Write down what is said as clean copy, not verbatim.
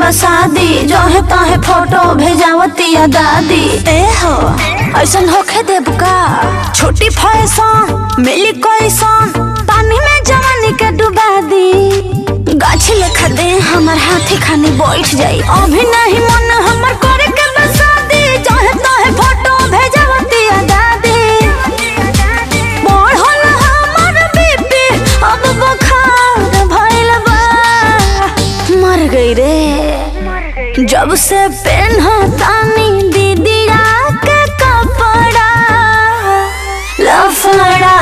बसादी, जो है तो है फोटो भेजावती या दादी। ए हो ऐसन होखे देब का, छोटी फैशन मिली कैसन, पानी में जवानी के डुबा दी। गाछी लेखा दे हमर हाथी खानी बैठ जाई, अभी नहीं मन हमर करे के बसादी, जो है तो है फोटो भेजावती या दादी। बढ़ल हमर बीपी अब बुखार भइल बा, मर गई रे जब से पेन्हतानी दीदिया के कपड़ा, लफड़ा